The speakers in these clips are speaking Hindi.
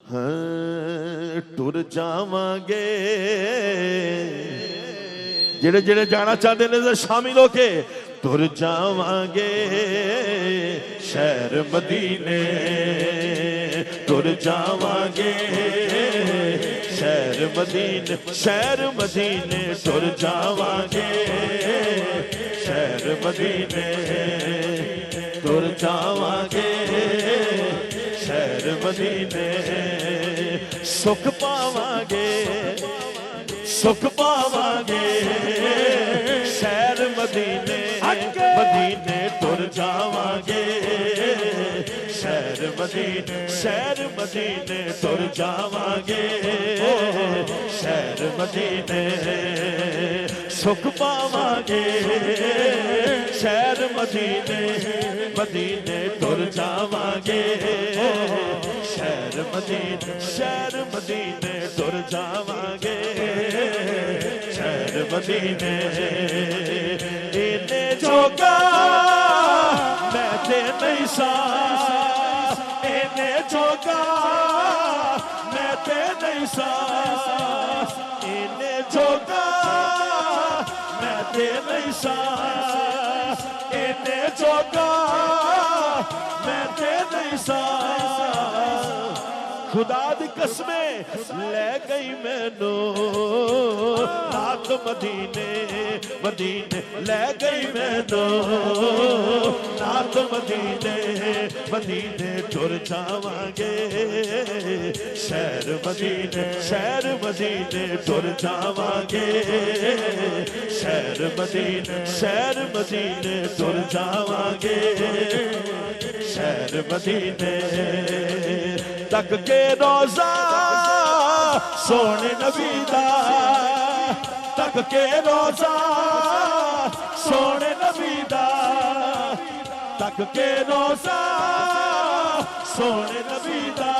हाँ टुर जावांगे जेड़े जेड़े जाना चाहते हैं शामिल होके टुर जावांगे शहर मदीने टुर जावांगे शहर मदीने टुर जावांगे शहर मदीने टुर जावांगे शहर मदीने सुख पावांगे शहर मदीने टुर जावांगे शहर मदीने टुर जावांगे शहर मदीने सुख पावांगे शहर मदीने टुर जावांगे शहर मदीने टुर जावांगे शहर मदीने इन्ने जोगा मैं ते नहीं सा इन्ने जोगा मैं ते नहीं सा इन्ने जोगा मैं ते नहीं सा इन्ने जोगा मैं ते नहीं सा खुदा दी कसमें ले गई मैनू नात मदीने ले गई मैनू नात मदीने टुर जावांगे शहर मदीने टुर जावांगे शहर मदीने टुर जावांगे शहर मदीने तक के रोजा सोने नबी दा तक के रोजा सोने नबी दा तक के रोजा सोने नबी दा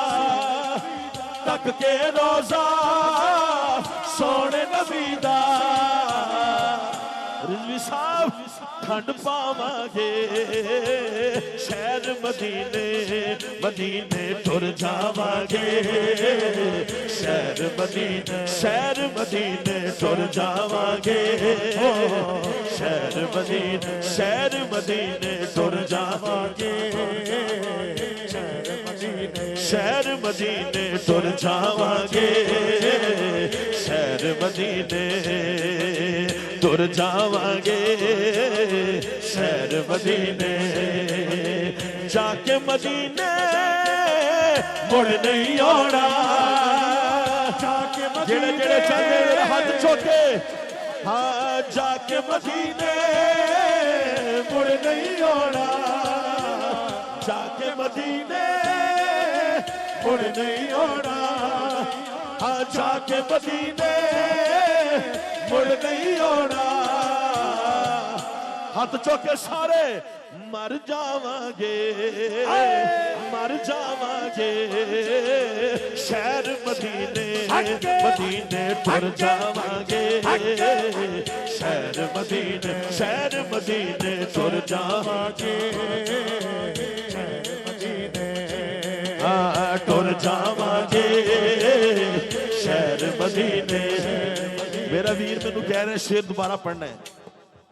तक के रोजा सोने नबी दा रिजवी साहब खंड पावांगे शहर मदीने टुर जावांगे शहर मदीने टुर जावांगे शहर मदीने टुर जावांगे शहर मदीने टुर जावांगे शहर मदीने टुर जावांगे शहर मदीने जाके मदीने मुड़ नहीं आना जेड़े जेड़े चाहते हाथ चौके हाँ जाके मदीने मुड़ नहीं आना जाके मदीने मुड़ नहीं आना हाँ जाके मदीने मुड़ नहीं आना हाथ चौके सारे मर जावांगे शहर मदीने टुर जावांगे शहर मदीने टुर जावांगे टुर जावांगे शहर मदीने मेरा वीर मैनू कह रहे शेर दोबारा पढ़ना है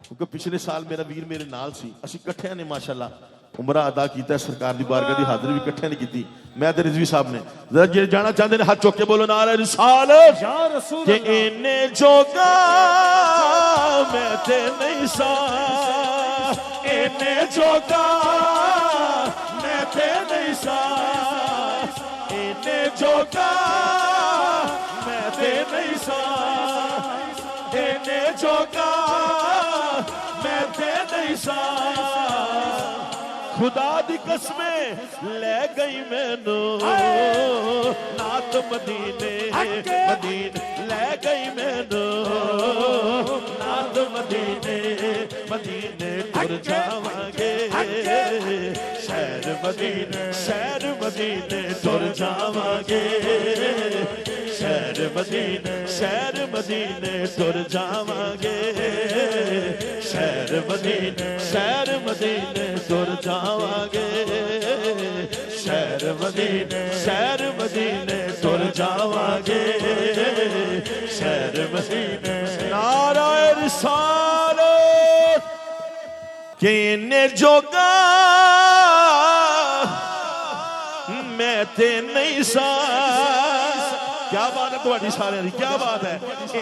क्योंकि पिछले साल मेरा वीर मेरे नाल सी असीं इकट्ठियां ने माशाअल्लाह उमरा अदा किया सरकार की बारगाह की हाज़री भी इकट्ठियां ने की मैं ते रिजवी साहब ने जरा जे जाना चाहते हैं हाथ चुक के बोलो नारे रिसालत कि इन्ने जोगा मैं ते नहीं सा इन्ने जोगा मैं ते नहीं सा इन्ने जोगा मैं ते नहीं सा इन्ने जोगा मैं ते नहीं सा खुदा दी कसमें ले गई मैनू नात मदीने ले गई मैनू नात मदीने टुर जावांगे शहर मदीने टुर जावांगे शहर मदीने तुर जावांगे शहर मदीने तुर जावांगे शहर मदीने तुर जावांगे शहर मदीने नाराए रिसालत के इन्ने जोगा मैं ते नहीं सा क्या बात है तुम्हारी सारे की क्या बात है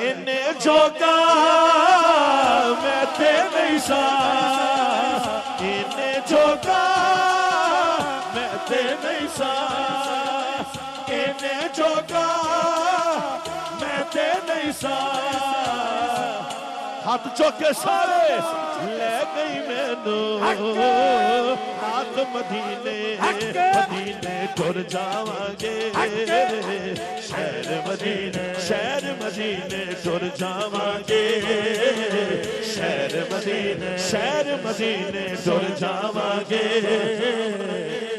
इन्ने जोगा मैं ते नहीं सा इन्ने जोगा मैं ते नहीं सा इन्ने जोगा मैं ते नहीं सा हाथ चौके सारे ले गई मैनू हाथ मदीने तुर जावांगे शहर मदीने तुर जावांगे शहर मदीने तुर जावांगे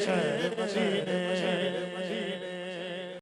शहर मदीने